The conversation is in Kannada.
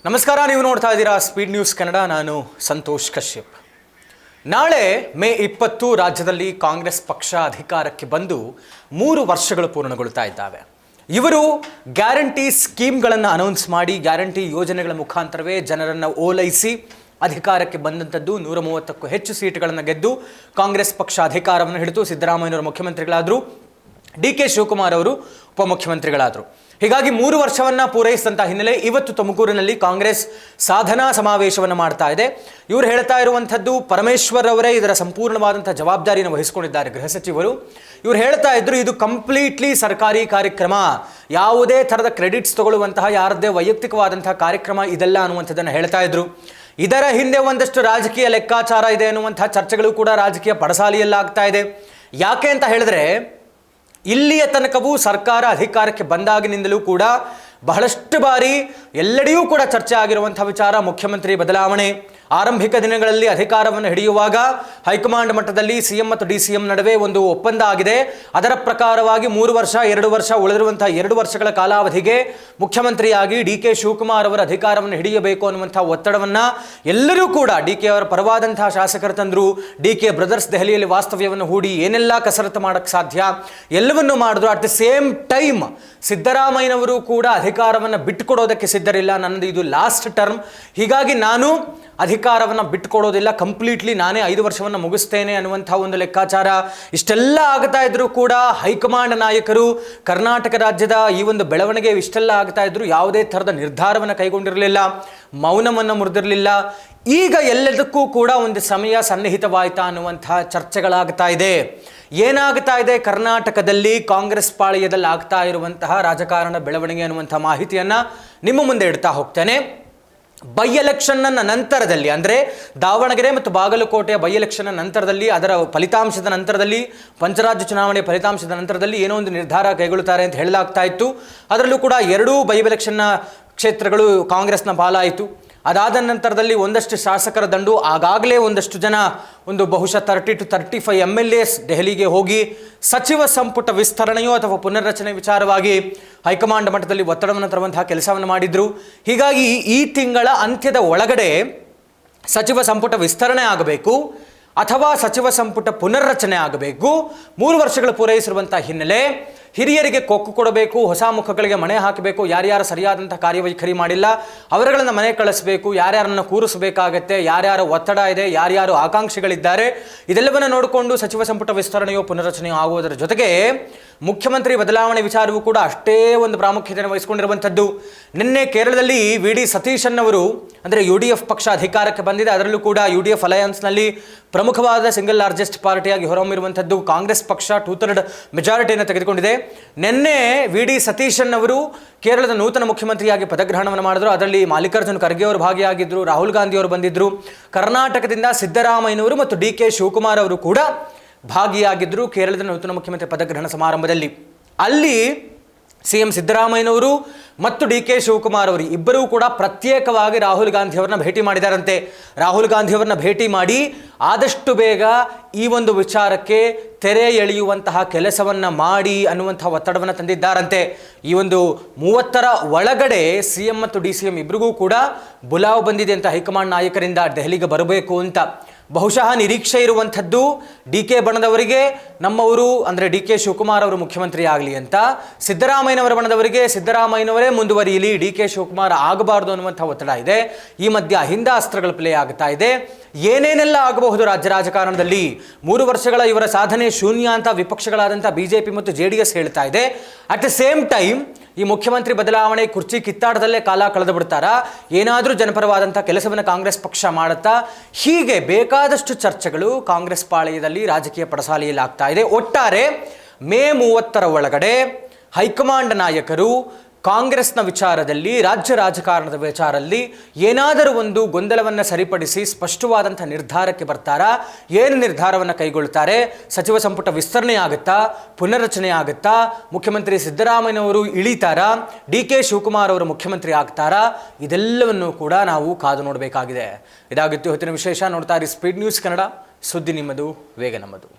ನಮಸ್ಕಾರ, ನೀವು ನೋಡ್ತಾ ಇದ್ದೀರಾ ಸ್ಪೀಡ್ ನ್ಯೂಸ್ ಕನ್ನಡ. ನಾನು ಸಂತೋಷ್ ಕಶ್ಯಪ್. ನಾಳೆ ಮೇ 20 ರಾಜ್ಯದಲ್ಲಿ ಕಾಂಗ್ರೆಸ್ ಪಕ್ಷ ಅಧಿಕಾರಕ್ಕೆ ಬಂದು 3 ವರ್ಷಗಳು ಪೂರ್ಣಗೊಳ್ತಾ ಇದ್ದಾವೆ. ಇವರು ಗ್ಯಾರಂಟಿ ಸ್ಕೀಮ್ಗಳನ್ನು ಅನೌನ್ಸ್ ಮಾಡಿ ಗ್ಯಾರಂಟಿ ಯೋಜನೆಗಳ ಮುಖಾಂತರವೇ ಜನರನ್ನು ಓಲೈಸಿ ಅಧಿಕಾರಕ್ಕೆ ಬಂದಂಥದ್ದು. 130ಕ್ಕೂ ಹೆಚ್ಚು ಸೀಟುಗಳನ್ನು ಗೆದ್ದು ಕಾಂಗ್ರೆಸ್ ಪಕ್ಷ ಅಧಿಕಾರವನ್ನು ಹಿಡಿದು ಸಿದ್ದರಾಮಯ್ಯನವರು ಮುಖ್ಯಮಂತ್ರಿಗಳಾದರು, ಡಿ ಕೆ ಶಿವಕುಮಾರ್ ಅವರು ಉಪಮುಖ್ಯಮಂತ್ರಿಗಳಾದರು. ಹೀಗಾಗಿ 3 ವರ್ಷವನ್ನು ಪೂರೈಸಿದಂಥ ಹಿನ್ನೆಲೆ ಇವತ್ತು ತುಮಕೂರಿನಲ್ಲಿ ಕಾಂಗ್ರೆಸ್ ಸಾಧನಾ ಸಮಾವೇಶವನ್ನು ಮಾಡ್ತಾ ಇದೆ. ಇವರು ಹೇಳ್ತಾ ಇರುವಂಥದ್ದು, ಪರಮೇಶ್ವರ್ ಅವರೇ ಇದರ ಸಂಪೂರ್ಣವಾದಂಥ ಜವಾಬ್ದಾರಿಯನ್ನು ವಹಿಸಿಕೊಂಡಿದ್ದಾರೆ, ಗೃಹ ಸಚಿವರು. ಇವರು ಹೇಳ್ತಾ ಇದ್ರು, ಇದು ಕಂಪ್ಲೀಟ್ಲಿ ಸರ್ಕಾರಿ ಕಾರ್ಯಕ್ರಮ, ಯಾವುದೇ ಥರದ ಕ್ರೆಡಿಟ್ಸ್ ತಗೊಳ್ಳುವಂತಹ ಯಾರದ್ದೇ ವೈಯಕ್ತಿಕವಾದಂತಹ ಕಾರ್ಯಕ್ರಮ ಇದೆಲ್ಲ ಅನ್ನುವಂಥದ್ದನ್ನು ಹೇಳ್ತಾ ಇದ್ರು. ಇದರ ಹಿಂದೆ ಒಂದಷ್ಟು ರಾಜಕೀಯ ಲೆಕ್ಕಾಚಾರ ಇದೆ ಅನ್ನುವಂಥ ಚರ್ಚೆಗಳು ಕೂಡ ರಾಜಕೀಯ ಪಡಸಾಲಿಯಲ್ಲಾಗ್ತಾ ಇದೆ. ಯಾಕೆ ಅಂತ ಹೇಳಿದ್ರೆ, ಇಲ್ಲಿಯ ತನಕವೂ ಸರ್ಕಾರ ಅಧಿಕಾರಕ್ಕೆ ಬಂದಾಗಿನಿಂದಲೂ ಕೂಡ ಬಹಳಷ್ಟು ಬಾರಿ ಎಲ್ಲೆಡೆಯೂ ಕೂಡ ಚರ್ಚೆ ಆಗಿರುವಂಥ ವಿಚಾರ ಮುಖ್ಯಮಂತ್ರಿ ಬದಲಾವಣೆ. ಆರಂಭಿಕ ದಿನಗಳಲ್ಲಿ ಅಧಿಕಾರವನ್ನು ಹಿಡಿಯುವಾಗ ಹೈಕಮಾಂಡ್ ಮಟ್ಟದಲ್ಲಿ ಸಿಎಂ ಮತ್ತು ಡಿಸಿಎಂ ನಡುವೆ ಒಂದು ಒಪ್ಪಂದ ಆಗಿದೆ. ಅದರ ಪ್ರಕಾರವಾಗಿ 3 ವರ್ಷ 2 ವರ್ಷ ಉಳಿದಿರುವಂಥ 2 ವರ್ಷಗಳ ಕಾಲಾವಧಿಗೆ ಮುಖ್ಯಮಂತ್ರಿಯಾಗಿ ಡಿ ಕೆ ಶಿವಕುಮಾರ್ ಅವರ ಅಧಿಕಾರವನ್ನು ಹಿಡಿಯಬೇಕು ಅನ್ನುವಂಥ ಒತ್ತಡವನ್ನು ಎಲ್ಲರೂ ಕೂಡ ಡಿ ಕೆ ಅವರ ಪರವಾದಂತಹ ಶಾಸಕರು ತಂದರು. ಡಿ ಕೆ ಬ್ರದರ್ಸ್ ದೆಹಲಿಯಲ್ಲಿ ವಾಸ್ತವ್ಯವನ್ನು ಹೂಡಿ ಏನೆಲ್ಲ ಕಸರತ್ತು ಮಾಡೋಕ್ಕೆ ಸಾಧ್ಯ ಎಲ್ಲವನ್ನೂ ಮಾಡಿದ್ರು. ಅಟ್ ದ ಸೇಮ್ ಟೈಮ್ ಸಿದ್ದರಾಮಯ್ಯನವರು ಕೂಡ ಅಧಿಕಾರವನ್ನು ಬಿಟ್ಟುಕೊಡೋದಕ್ಕೆ ಸಿದ್ಧರಿಲ್ಲ. ನನ್ನದು ಇದು ಲಾಸ್ಟ್ ಟರ್ಮ್, ಹೀಗಾಗಿ ನಾನು ಅಧಿಕಾರವನ್ನು ಬಿಟ್ಟುಕೊಡೋದಿಲ್ಲ, ಕಂಪ್ಲೀಟ್ಲಿ ನಾನೇ 5 ವರ್ಷವನ್ನು ಮುಗಿಸ್ತೇನೆ ಅನ್ನುವಂಥ ಒಂದು ಲೆಕ್ಕಾಚಾರ. ಇಷ್ಟೆಲ್ಲ ಆಗ್ತಾ ಇದ್ರು ಕೂಡ ಹೈಕಮಾಂಡ್ ನಾಯಕರು ಕರ್ನಾಟಕ ರಾಜ್ಯದ ಈ ಒಂದು ಬೆಳವಣಿಗೆ ಇಷ್ಟೆಲ್ಲ ಆಗ್ತಾ ಇದ್ರು, ಯಾವುದೇ ಥರದ ನಿರ್ಧಾರವನ್ನು ಕೈಗೊಂಡಿರಲಿಲ್ಲ, ಮೌನವನ್ನು ಮುರಿದಿರಲಿಲ್ಲ. ಈಗ ಎಲ್ಲದಕ್ಕೂ ಕೂಡ ಒಂದು ಸಮಯ ಸನ್ನಿಹಿತವಾಯ್ತಾ ಅನ್ನುವಂಥ ಚರ್ಚೆಗಳಾಗ್ತಾ ಇದೆ. ಏನಾಗ್ತಾ ಇದೆ ಕರ್ನಾಟಕದಲ್ಲಿ ಕಾಂಗ್ರೆಸ್ ಪಾಳೆಯದಲ್ಲಿ ಆಗ್ತಾ ಇರುವಂತಹ ರಾಜಕಾರಣ ಬೆಳವಣಿಗೆ ಅನ್ನುವಂಥ ಮಾಹಿತಿಯನ್ನು ನಿಮ್ಮ ಮುಂದೆ ಇಡ್ತಾ ಹೋಗ್ತೇನೆ. ಬೈ ಎಲೆಕ್ಷನ್ನ ನಂತರದಲ್ಲಿ, ಅಂದರೆ ದಾವಣಗೆರೆ ಮತ್ತು ಬಾಗಲಕೋಟೆಯ ಬೈ ಎಲೆಕ್ಷನ್ನ ನಂತರದಲ್ಲಿ, ಅದರ ಫಲಿತಾಂಶದ ನಂತರದಲ್ಲಿ, ಪಂಚರಾಜ್ಯ ಚುನಾವಣೆ ಫಲಿತಾಂಶದ ನಂತರದಲ್ಲಿ ಏನೋ ಒಂದು ನಿರ್ಧಾರ ಕೈಗೊಳ್ಳುತ್ತಾರೆ ಅಂತ ಹೇಳಲಾಗ್ತಾ ಇತ್ತು. ಅದರಲ್ಲೂ ಕೂಡ 2 ಬೈ ಎಲೆಕ್ಷನ್ನ ಕ್ಷೇತ್ರಗಳು ಕಾಂಗ್ರೆಸ್ನ ಪಾಲಾಯಿತು. ಅದಾದ ನಂತರದಲ್ಲಿ ಒಂದಷ್ಟು ಶಾಸಕರ ದಂಡು, ಆಗಾಗಲೇ ಒಂದಷ್ಟು ಜನ, ಒಂದು ಬಹುಶಃ 30 to 35 MLAs ದೆಹಲಿಗೆ ಹೋಗಿ ಸಚಿವ ಸಂಪುಟ ವಿಸ್ತರಣೆಯೋ ಅಥವಾ ಪುನರ್ರಚನೆ ವಿಚಾರವಾಗಿ ಹೈಕಮಾಂಡ್ ಮಟ್ಟದಲ್ಲಿ ಒತ್ತಡವನ್ನು ತರುವಂತಹ ಕೆಲಸವನ್ನು ಮಾಡಿದರು. ಹೀಗಾಗಿ ಈ ತಿಂಗಳ ಅಂತ್ಯದ ಒಳಗಡೆ ಸಚಿವ ಸಂಪುಟ ವಿಸ್ತರಣೆ ಆಗಬೇಕು ಅಥವಾ ಸಚಿವ ಸಂಪುಟ ಪುನರ್ರಚನೆ ಆಗಬೇಕು. 3 ವರ್ಷಗಳು ಪೂರೈಸಿರುವಂಥ ಹಿನ್ನೆಲೆ ಹಿರಿಯರಿಗೆ ಕೊಕ್ಕು ಕೊಡಬೇಕು, ಹೊಸ ಮುಖಗಳಿಗೆ ಮಣೆ ಹಾಕಬೇಕು, ಯಾರ್ಯಾರು ಸರಿಯಾದಂಥ ಕಾರ್ಯವೈಖರಿ ಮಾಡಿಲ್ಲ ಅವರುಗಳನ್ನು ಮನೆ ಕಳಿಸಬೇಕು, ಯಾರ್ಯಾರನ್ನು ಕೂರಿಸಬೇಕಾಗತ್ತೆ, ಯಾರ್ಯಾರ ಒತ್ತಡ ಇದೆ, ಯಾರ್ಯಾರು ಆಕಾಂಕ್ಷಿಗಳಿದ್ದಾರೆ, ಇದೆಲ್ಲವನ್ನು ನೋಡಿಕೊಂಡು ಸಚಿವ ಸಂಪುಟ ವಿಸ್ತರಣೆಯೋ ಪುನರ್ರಚನೆಯೋ ಆಗುವುದರ ಜೊತೆಗೆ ಮುಖ್ಯಮಂತ್ರಿ ಬದಲಾವಣೆ ವಿಚಾರವೂ ಕೂಡ ಅಷ್ಟೇ ಒಂದು ಪ್ರಾಮುಖ್ಯತೆಯನ್ನು ವಹಿಸಿಕೊಂಡಿರುವಂಥದ್ದು. ನಿನ್ನೆ ಕೇರಳದಲ್ಲಿ ವಿ ಡಿ ಸತೀಶನ್ ಅವರು, ಅಂದರೆ UDF ಪಕ್ಷ ಅಧಿಕಾರಕ್ಕೆ ಬಂದಿದೆ, ಅದರಲ್ಲೂ ಕೂಡ UDF ಅಲಯನ್ಸ್ನಲ್ಲಿ ಪ್ರಮುಖವಾದ ಸಿಂಗಲ್ ಲಾರ್ಜೆಸ್ಟ್ ಪಾರ್ಟಿಯಾಗಿ ಹೊರಹೊಮ್ಮಿರುವಂಥದ್ದು ಕಾಂಗ್ರೆಸ್ ಪಕ್ಷ 2/3 ಮೆಜಾರಿಟಿಯನ್ನು ತೆಗೆದುಕೊಂಡಿದೆ. ನಿನ್ನೆ ವಿ ಡಿ ಸತೀಶನ್ ಅವರು ಕೇರಳದ ನೂತನ ಮುಖ್ಯಮಂತ್ರಿಯಾಗಿ ಪದಗ್ರಹಣವನ್ನು ಮಾಡಿದ್ರು. ಅದರಲ್ಲಿ ಮಲ್ಲಿಕಾರ್ಜುನ್ ಖರ್ಗೆ ಅವರು ಭಾಗಿಯಾಗಿದ್ದರು, ರಾಹುಲ್ ಗಾಂಧಿ ಅವರು ಬಂದಿದ್ದರು, ಕರ್ನಾಟಕದಿಂದ ಸಿದ್ದರಾಮಯ್ಯನವರು ಮತ್ತು ಡಿ ಕೆ ಶಿವಕುಮಾರ್ ಅವರು ಕೂಡ ಭಾಗಿಯಾಗಿದ್ದರು ಕೇರಳದ ನೂತನ ಮುಖ್ಯಮಂತ್ರಿ ಪದಗ್ರಹಣ ಸಮಾರಂಭದಲ್ಲಿ. ಅಲ್ಲಿ CM ಸಿದ್ದರಾಮಯ್ಯನವರು ಮತ್ತು ಡಿ ಕೆ ಶಿವಕುಮಾರ್ ಅವರು ಇಬ್ಬರೂ ಕೂಡ ಪ್ರತ್ಯೇಕವಾಗಿ ರಾಹುಲ್ ಗಾಂಧಿ ಅವರನ್ನ ಭೇಟಿ ಮಾಡಿದಾರಂತೆ. ರಾಹುಲ್ ಗಾಂಧಿ ಅವರನ್ನ ಭೇಟಿ ಮಾಡಿ ಆದಷ್ಟು ಬೇಗ ಈ ಒಂದು ವಿಚಾರಕ್ಕೆ ತೆರೆ ಎಳೆಯುವಂತಹ ಕೆಲಸವನ್ನು ಮಾಡಿ ಅನ್ನುವಂಥ ಒತ್ತಡವನ್ನು ತಂದಿದ್ದಾರಂತೆ. ಈ ಒಂದು 30ರ ಒಳಗಡೆ CM ಮತ್ತು DCM ಇಬ್ಬರಿಗೂ ಕೂಡ ಬುಲಾವ್ ಬಂದಿದೆ ಅಂತ ಹೈಕಮಾಂಡ್ ನಾಯಕರಿಂದ ದೆಹಲಿಗೆ ಬರಬೇಕು ಅಂತ. ಬಹುಶಃ ನಿರೀಕ್ಷೆ ಇರುವಂಥದ್ದು ಡಿ ಕೆ ಬಣದವರಿಗೆ ನಮ್ಮವರು, ಅಂದರೆ ಡಿ ಕೆ ಶಿವಕುಮಾರ್ ಅವರು ಮುಖ್ಯಮಂತ್ರಿ ಆಗಲಿ ಅಂತ, ಸಿದ್ದರಾಮಯ್ಯನವರ ಬಣದವರಿಗೆ ಸಿದ್ದರಾಮಯ್ಯನವರೇ ಮುಂದುವರಿಯಲಿ, ಡಿ ಕೆ ಶಿವಕುಮಾರ್ ಆಗಬಾರ್ದು ಅನ್ನುವಂಥ ಒತ್ತಡ ಇದೆ. ಈ ಮಧ್ಯೆ ಅಹಿಂದಾಸ್ತ್ರಗಳ ಪ್ಲೇ ಆಗ್ತಾ ಇದೆ. ಏನೇನೆಲ್ಲ ಆಗಬಹುದು ರಾಜ್ಯ ರಾಜಕಾರಣದಲ್ಲಿ. 3 ವರ್ಷಗಳ ಇವರ ಸಾಧನೆ ಶೂನ್ಯ ಅಂತ ವಿಪಕ್ಷಗಳಾದಂಥ BJP ಮತ್ತು JDS ಹೇಳ್ತಾ ಇದೆ. ಅಟ್ ದ ಸೇಮ್ ಟೈಮ್ ಈ ಮುಖ್ಯಮಂತ್ರಿ ಬದಲಾವಣೆ ಕುರ್ಚಿ ಕಿತ್ತಾಟದಲ್ಲೇ ಕಾಲ ಕಳೆದು ಬಿಡ್ತಾರಾ, ಏನಾದರೂ ಜನಪರವಾದಂಥ ಕೆಲಸವನ್ನು ಕಾಂಗ್ರೆಸ್ ಪಕ್ಷ ಮಾಡುತ್ತಾ, ಹೀಗೆ ಬೇಕಾದಷ್ಟು ಚರ್ಚೆಗಳು ಕಾಂಗ್ರೆಸ್ ಪಾಳೆಯದಲ್ಲಿ ರಾಜಕೀಯ ಪಡಸಾಲೆಯಲ್ಲಿ ಆಗ್ತಾ ಇದೆ. ಒಟ್ಟಾರೆ ಮೇ 30ರ ಒಳಗಡೆ ಹೈಕಮಾಂಡ್ ನಾಯಕರು ಕಾಂಗ್ರೆಸ್ನ ವಿಚಾರದಲ್ಲಿ, ರಾಜ್ಯ ರಾಜಕಾರಣದ ವಿಚಾರದಲ್ಲಿ ಏನಾದರೂ ಒಂದು ಗೊಂದಲವನ್ನು ಸರಿಪಡಿಸಿ ಸ್ಪಷ್ಟವಾದಂಥ ನಿರ್ಧಾರಕ್ಕೆ ಬರ್ತಾರಾ? ಏನು ನಿರ್ಧಾರವನ್ನು ಕೈಗೊಳ್ತಾರೆ? ಸಚಿವ ಸಂಪುಟ ವಿಸ್ತರಣೆ ಆಗುತ್ತಾ, ಪುನರ್ರಚನೆ ಆಗುತ್ತಾ, ಮುಖ್ಯಮಂತ್ರಿ ಸಿದ್ದರಾಮಯ್ಯನವರು ಇಳಿತಾರಾ, ಡಿ ಕೆ ಶಿವಕುಮಾರ್ ಅವರು ಮುಖ್ಯಮಂತ್ರಿ ಆಗ್ತಾರಾ? ಇದೆಲ್ಲವನ್ನು ಕೂಡ ನಾವು ಕಾದು ನೋಡಬೇಕಾಗಿದೆ. ಇದಾಗಿತ್ತು ಇವತ್ತಿನ ವಿಶೇಷ. ನೋಡ್ತಾ ಇರಿ ಸ್ಪೀಡ್ ನ್ಯೂಸ್ ಕನ್ನಡ, ಸುದ್ದಿ ನಿಮ್ಮದು, ವೇಗ ನಮ್ಮದು.